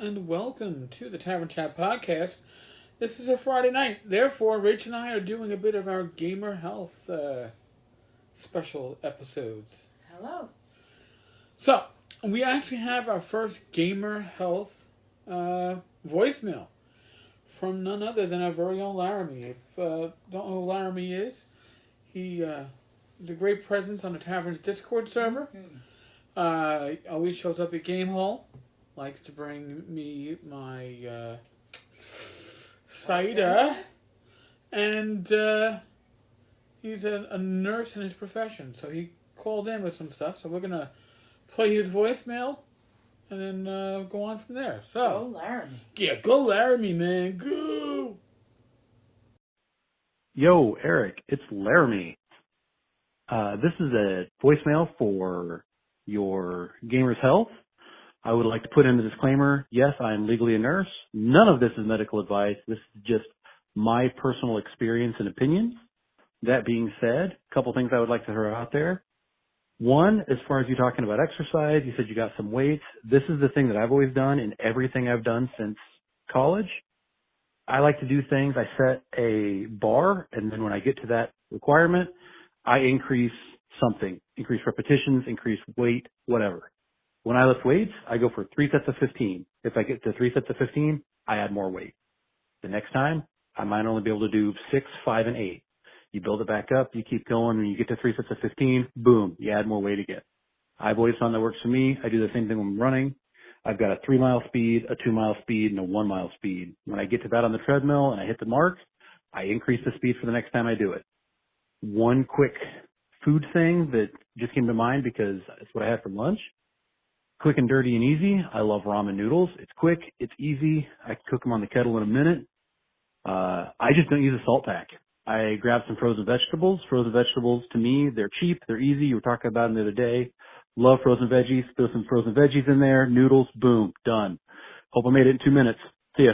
and welcome to the Tavern Chat Podcast. This is a Friday night, therefore, Rach and I are doing a bit of our gamer health special episodes. Hello. So, we actually have our first gamer health voicemail from none other than our very own Laramie. If don't know who Laramie is, he is a great presence on the Tavern's Discord server. Always shows up at Game Hall. Likes to bring me my cider. And he's a nurse in his profession. So he called in with some stuff. So we're going to play his voicemail and then go on from there. So, go Laramie. Yeah, go Laramie, man. Go! Yo, Eric, it's Laramie. This is a voicemail for your gamer's health. I would like to put in a disclaimer. Yes, I am legally a nurse. None of this is medical advice. This is just my personal experience and opinion. That being said, a couple things I would like to throw out there. One, as far as you talking about exercise, you said you got some weights. This is the thing that I've always done in everything I've done since college. I like to do things. I set a bar, and then when I get to that requirement, I increase something. Increase repetitions, increase weight, whatever. When I lift weights, I go for 3 sets of 15. If I get to 3 sets of 15, I add more weight. The next time, I might only be able to do 6, 5, and 8. You build it back up, you keep going, when you get to 3 sets of 15, boom, you add more weight again. I've always found that works for me. I do the same thing when I'm running. I've got a 3-mile speed, a 2-mile speed, and a 1-mile speed. When I get to that on the treadmill and I hit the mark, I increase the speed for the next time I do it. One quick food thing that just came to mind because it's what I had for lunch. Quick and dirty and easy. I love ramen noodles. It's quick. It's easy. I can cook them on the kettle in a minute. I just don't use a salt pack. I grab some frozen vegetables. Frozen vegetables, to me, they're cheap. They're easy. You were talking about them the other day. Love frozen veggies. Throw some frozen veggies in there. Noodles. Boom. Done. Hope I made it in 2 minutes. See ya.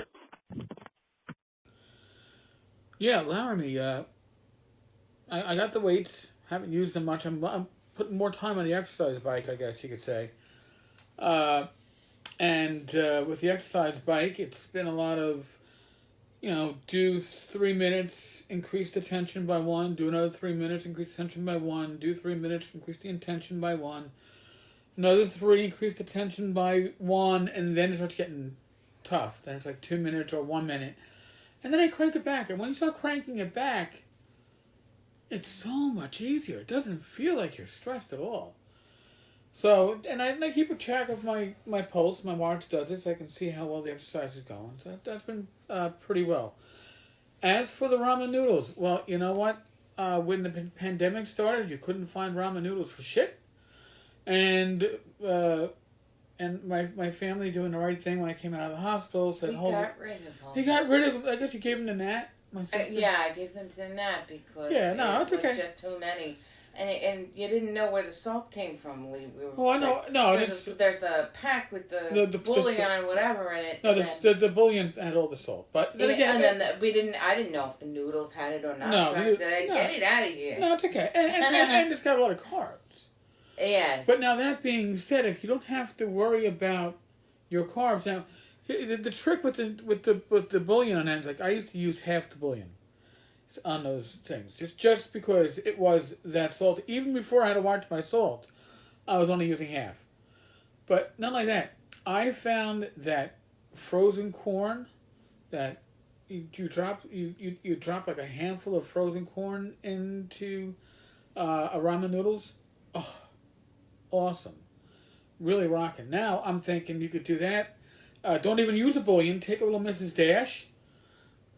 Yeah, Laramie, I got the weights. Haven't used them much. I'm putting more time on the exercise bike, I guess you could say. And with the exercise bike, it's been a lot of, do 3 minutes, increase the tension by 1, do another 3 minutes, increase the tension by 1, do 3 minutes, increase the intention by 1, another 3, increase the tension by 1, and then it starts getting tough. Then it's like 2 minutes or 1 minute. And then I crank it back. And when you start cranking it back, it's so much easier. It doesn't feel like you're stressed at all. So, and I keep a track of my pulse. My watch does it, so I can see how well the exercise is going. So that's been pretty well. As for the ramen noodles, well, you know what? When the pandemic started, you couldn't find ramen noodles for shit. And my family doing the right thing when I came out of the hospital said, He got rid of them. He got rid of them. I guess you gave them to Nat, my sister. Yeah, I gave them to Nat because it was okay. just too many. And you didn't know where the salt came from. We were, oh, I know. No, there's the pack with the bouillon and whatever in it. No, the bouillon had all the salt, but then again, I didn't know if the noodles had it or not. No, so I said, get it out of here. No, it's okay, and it's got a lot of carbs. Yes. But now that being said, if you don't have to worry about your carbs, now the trick with the bouillon on that is like I used to use half the bouillon on those things, just because it was that salt. Even before I had to watch my salt, I was only using half. But not like that. I found that frozen corn, that you drop like a handful of frozen corn into a ramen noodles. Oh, awesome! Really rocking. Now I'm thinking you could do that. Don't even use the bouillon. Take a little Mrs. Dash.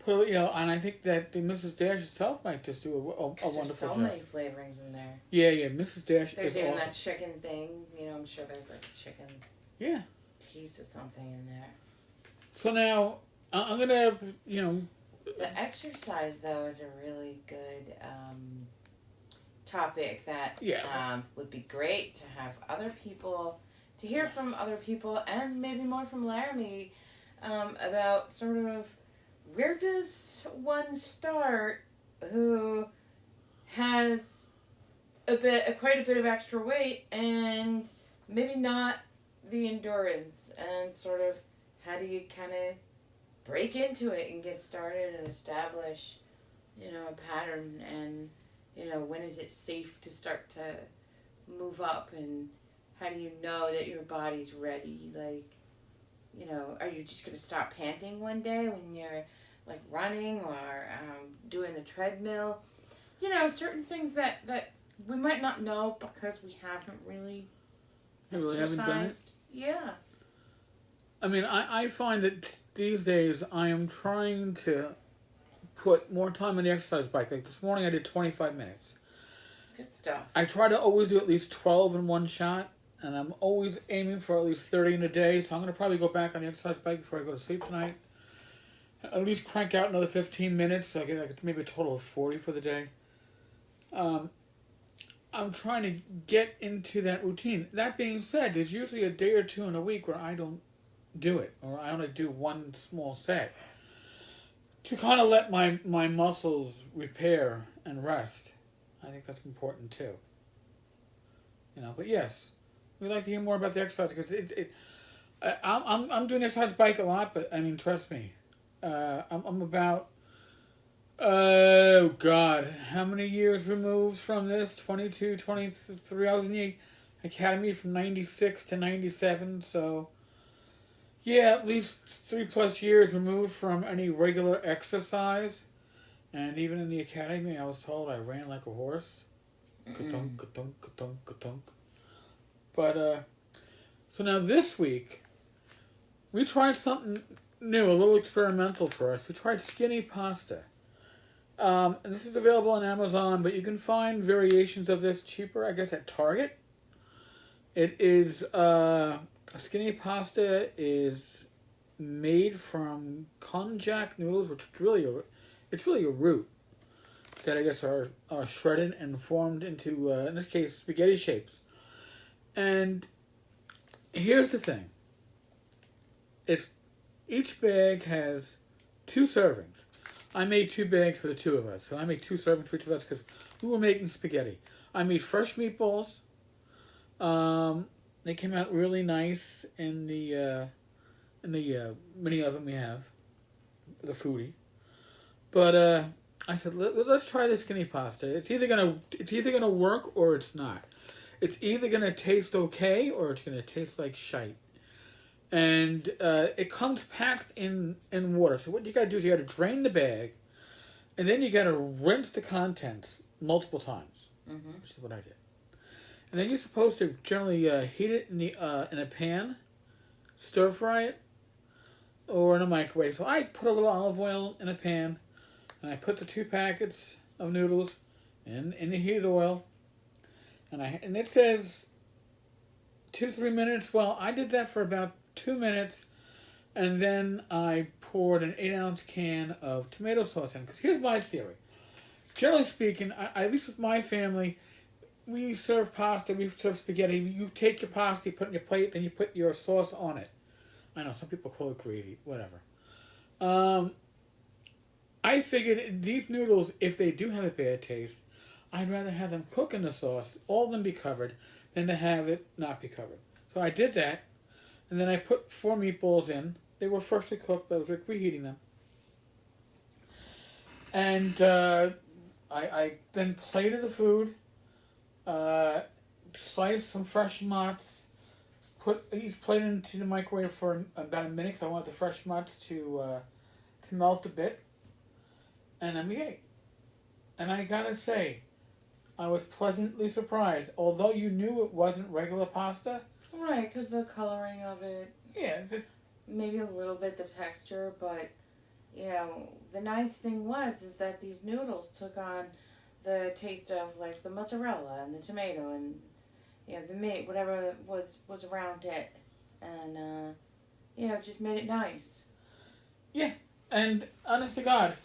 And I think that the Mrs. Dash itself might just do a wonderful job. There's so many flavorings in there. Yeah, Mrs. Dash there's is even awesome. That chicken thing. I'm sure there's like a chicken. Yeah. Piece of something in there. So now I'm gonna, The exercise though is a really good topic that would be great to have other people, to hear from other people, and maybe more from Laramie about sort of. Where does one start who has quite a bit of extra weight and maybe not the endurance, and sort of how do you kind of break into it and get started and establish, a pattern, and, when is it safe to start to move up, and how do you know that your body's ready? Like, are you just going to stop panting one day when you're, like, running or doing the treadmill? Certain things that we might not know because we haven't really haven't done it? Yeah. I mean, I find that these days I am trying to put more time on the exercise bike. Like this morning I did 25 minutes. Good stuff. I try to always do at least 12 in one shot, and I'm always aiming for at least 30 in a day, so I'm going to probably go back on the exercise bike before I go to sleep tonight. At least crank out another 15 minutes, so I get like maybe a total of 40 for the day. I'm trying to get into that routine. That being said, there's usually a day or two in a week where I don't do it, or I only do one small set to kind of let my muscles repair and rest. I think that's important too. But yes, we'd like to hear more about the exercise because I'm doing exercise bike a lot, but I mean, trust me, I'm about, oh God, how many years removed from this? 22, 23. I was in the academy from 96 to 97, so yeah, at least 3+ years removed from any regular exercise. And even in the academy, I was told I ran like a horse. Ka-tunk, ka-tunk, ka-tunk, ka-tunk. But, so now this week, we tried something new, a little experimental for us. We tried skinny pasta. And this is available on Amazon, but you can find variations of this cheaper, I guess, at Target. It is, skinny pasta is made from konjac noodles, which is really a root that I guess are shredded and formed into, in this case, spaghetti shapes. And here's the thing. Each bag has 2 servings. I made 2 bags for the 2 of us. So I made 2 servings for each of us because we were making spaghetti. I made fresh meatballs. They came out really nice in the mini oven we have, the foodie. But I said, let's try this skinny pasta. It's either gonna work or it's not. It's either gonna taste okay or it's gonna taste like shite. And it comes packed in water. So what you gotta do is you gotta drain the bag, and then you gotta rinse the contents multiple times, which is what I did. And then you're supposed to generally heat it in a pan, stir fry it, or in a microwave. So I put a little olive oil in a pan, and I put the 2 packets of noodles in the heated oil, and it says 2-3 minutes. Well, I did that for about 2 minutes, and then I poured an 8-ounce can of tomato sauce in. Because here's my theory. Generally speaking, at least with my family, we serve pasta, we serve spaghetti. You take your pasta, you put it in your plate, then you put your sauce on it. I know, some people call it gravy, whatever. I figured these noodles, if they do have a bad taste, I'd rather have them cook in the sauce, all of them be covered, than to have it not be covered. So I did that, and then I put 4 meatballs in. They were freshly cooked, but I was like reheating them. And I then plated the food, sliced some fresh mutts, put each plate into the microwave for about a minute because I want the fresh mutts to melt a bit. And then we ate. And I gotta say, I was pleasantly surprised. Although you knew it wasn't regular pasta. Right, because the coloring of it. Yeah. Maybe a little bit the texture, but, the nice thing is that these noodles took on the taste of, like, the mozzarella and the tomato and, the meat, whatever was around it. And, it just made it nice. Yeah, and honest to God,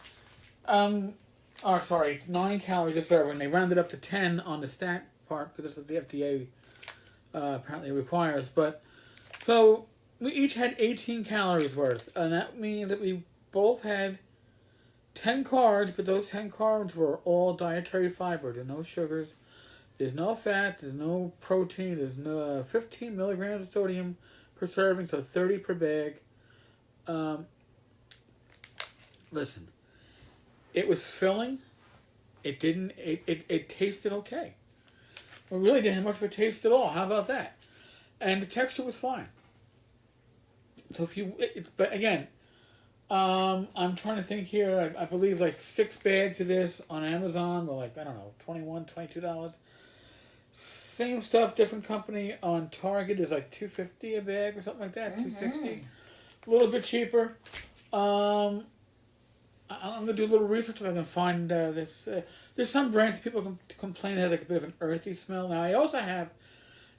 it's 9 calories a serving. They rounded up to 10 on the stat part because that's what the FDA apparently requires. But so we each had 18 calories worth, and that means that we both had 10 carbs, but those 10 carbs were all dietary fiber. There's no sugars, there's no fat, there's no protein, there's no 15 milligrams of sodium per serving, so 30 per bag. Listen, it was filling. It didn't. It tasted okay. It really didn't have much of a taste at all. How about that? And the texture was fine. So if you, but again, I'm trying to think here. I believe like 6 bags of this on Amazon were like, I don't know, $21, $22. Same stuff, different company on Target is like $2.50 a bag or something like that, $2.60. A little bit cheaper. I'm gonna do a little research if I can find this. There's some brands that people complain they have like a bit of an earthy smell. Now I also have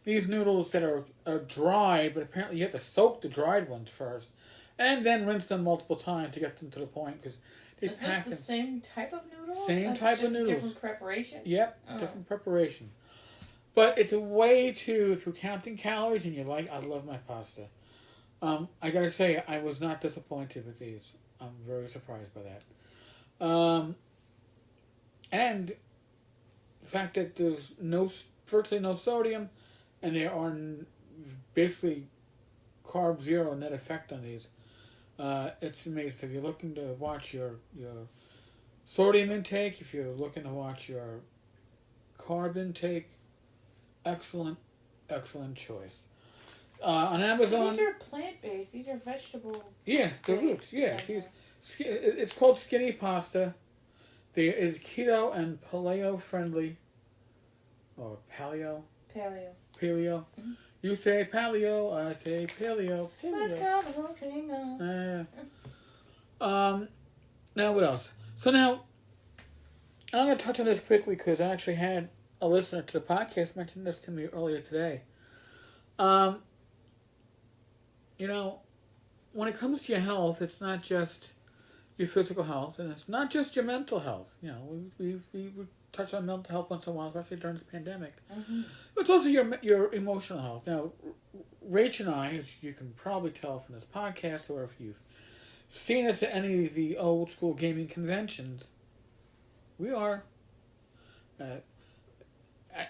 these noodles that are dry, but apparently you have to soak the dried ones first, and then rinse them multiple times to get them to the point because they Is pack this the them. same type of noodle? Same That's type just of noodles. Different preparation. Yep, different preparation. But it's a way to, if you're counting calories and you like, I love my pasta. I gotta say, I was not disappointed with these. I'm very surprised by that. And the fact that there's virtually no sodium, and there are basically carb zero net effect on these. It's amazing. If you're looking to watch your sodium intake, if you're looking to watch your carb intake, excellent choice. On Amazon, So these are plant-based. These are vegetable. yeah, the roots, yeah. It's called skinny pasta. It's keto and paleo friendly, or paleo. Paleo. Mm-hmm. You say paleo, I say paleo. Let's call the whole thing on. Now what else? So now, I'm going to touch on this quickly because I actually had a listener to the podcast mention this to me earlier today. When it comes to your health, it's not just your physical health, and it's not just your mental health. We touch on mental health once in a while, especially during this pandemic. Mm-hmm. But it's also your emotional health. Now, Rach and I, as you can probably tell from this podcast, or if you've seen us at any of the old school gaming conventions, we are.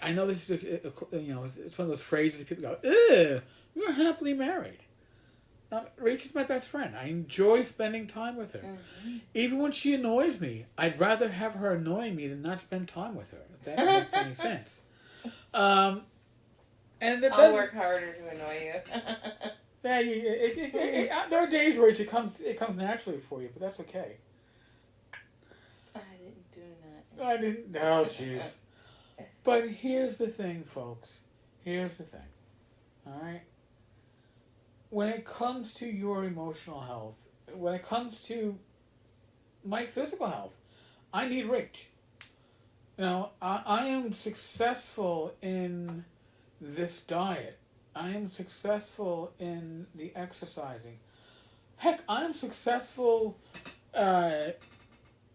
I know this is it's one of those phrases that people go, "Ugh, we are happily married." Rach is my best friend. I enjoy spending time with her. Mm-hmm. Even when she annoys me, I'd rather have her annoy me than not spend time with her, if that makes any sense. And I'll work harder to annoy you. There are days where it comes naturally for you, but that's okay. I didn't do that. I didn't. Oh, jeez. But here's the thing, folks. Here's the thing. All right? When it comes to your emotional health, when it comes to my physical health, I need Rach. I am successful in this diet. I am successful in the exercising. Heck, I'm successful in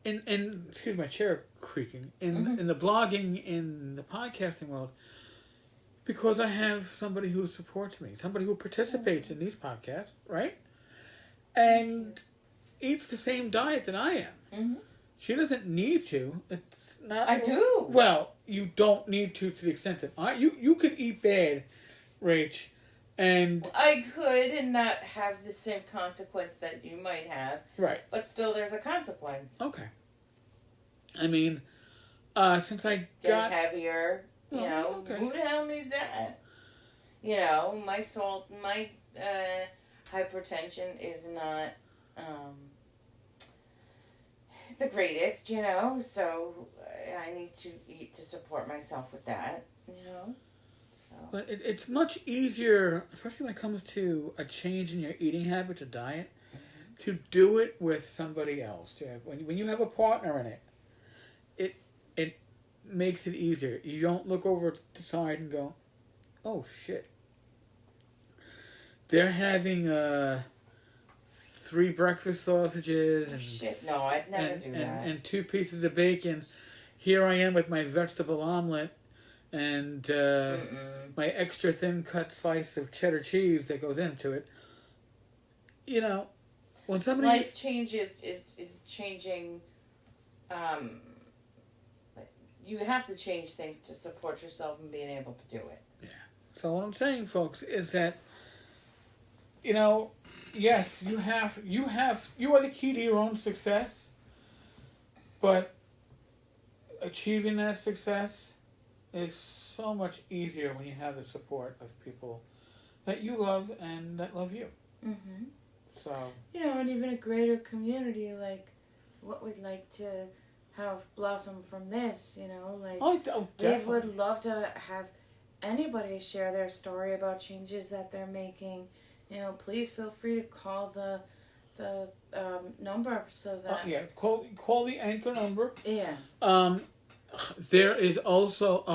excuse my chair creaking, in the blogging, in the podcasting world, because I have somebody who supports me, somebody who participates in these podcasts, right? And eats the same diet that I am. Mm-hmm. She doesn't need to. It's not. I do. Well, you don't need to the extent that you could eat bad, Rach, and I could and not have the same consequence that you might have. Right. But still, there's a consequence. Okay. I mean, since I got heavier. Okay. Who the hell needs that? My salt, my hypertension is not the greatest, so I need to eat to support myself with that, So. But it's much easier, especially when it comes to a change in your eating habits or diet, to do it with somebody else. When you have a partner in it, it makes it easier. You don't look over to the side and go, "Oh shit, they're having 3 breakfast sausages and shit." No, I'd never do that. And 2 pieces of bacon. Here I am with my vegetable omelet and my extra thin cut slice of cheddar cheese that goes into it. When somebody life changes is changing. You have to change things to support yourself and being able to do it. Yeah. So what I'm saying, folks, is that, yes, you are the key to your own success, but achieving that success is so much easier when you have the support of people that you love and that love you. Mm-hmm. So, and even a greater community, like what we'd like to have blossom from this, like we definitely. would love to have anybody share their story about changes that they're making. Please feel free to call the number so that call the anchor number. Yeah. There is also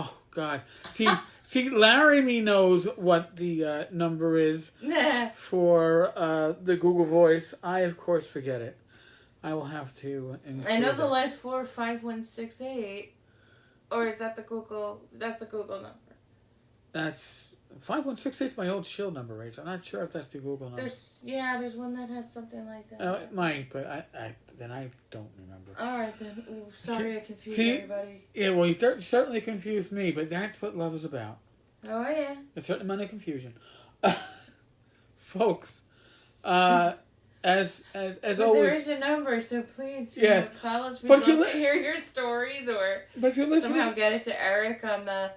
see Laramie knows what the number is for the Google Voice. I of course forget it. I will have to include I know the last 4 are 5168, or is that the Google? That's the Google number. That's 5168 is my old Shield number, Rachel. I'm not sure if that's the Google number. There's one that has something like that. Oh, it might, but I don't remember. All right then. Ooh, sorry, I confused everybody. Yeah, well, you certainly confused me, but that's what love is about. Oh yeah. A certain amount of confusion, folks. As always, there is a number, so please call us. We'd love to hear your stories, or if you're listening, somehow get it to Eric on the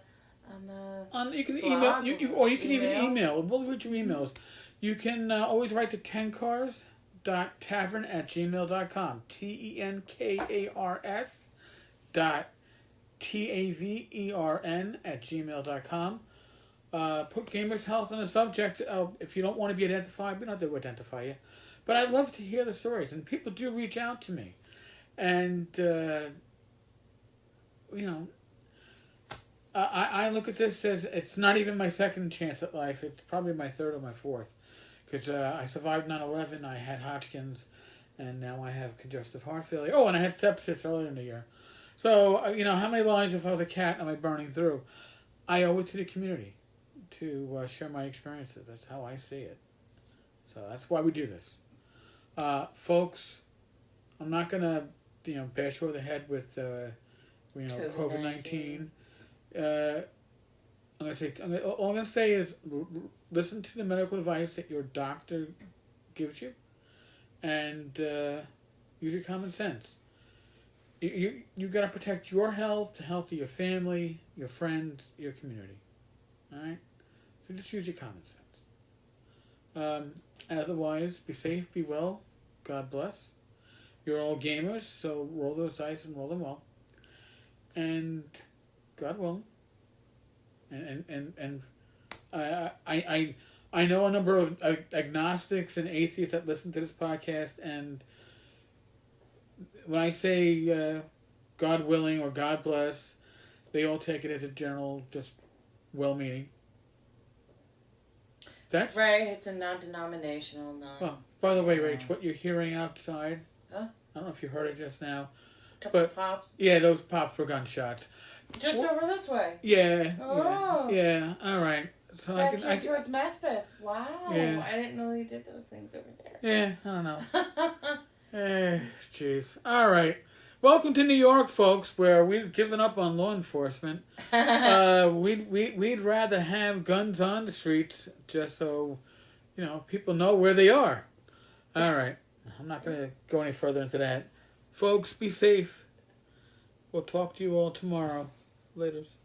you can blog, email, you can even email. We'll read your emails. You can always write to tenkars.tavern@gmail.com. tenkars.tavern@gmail.com. Put Gamers Health in the subject. If you don't want to be identified, we don't have to identify you. But I love to hear the stories, and people do reach out to me. And, I look at this as it's not even my second chance at life. It's probably my third or my fourth. Because I survived 9/11, I had Hodgkin's, and now I have congestive heart failure. Oh, and I had sepsis earlier in the year. So, how many lives if I was a cat am I burning through? I owe it to the community to share my experiences. That's how I see it. So that's why we do this. Folks, I'm not going to, bash over the head with, COVID-19. All I'm going to say is listen to the medical advice that your doctor gives you and use your common sense. You got to protect your health, the health of your family, your friends, your community. All right? So just use your common sense. Otherwise, be safe, be well. God bless. You're all gamers, so roll those dice and roll them well. And God willing. And I know a number of agnostics and atheists that listen to this podcast, and when I say God willing or God bless, they all take it as a general, just well-meaning. That's right. It's a non-denominational. Oh, by the way, Rach, what you're hearing outside? Huh? I don't know if you heard it just now. Couple of pops. Yeah, those pops were gunshots. Just over this way. Yeah. Oh. Yeah. All right. So back here towards Maspeth. Wow. Yeah. I didn't know you did those things over there. Yeah. I don't know. Jeez. All right. Welcome to New York, folks, where we've given up on law enforcement. We'd rather have guns on the streets just so, people know where they are. All right. I'm not going to go any further into that. Folks, be safe. We'll talk to you all tomorrow. Laters.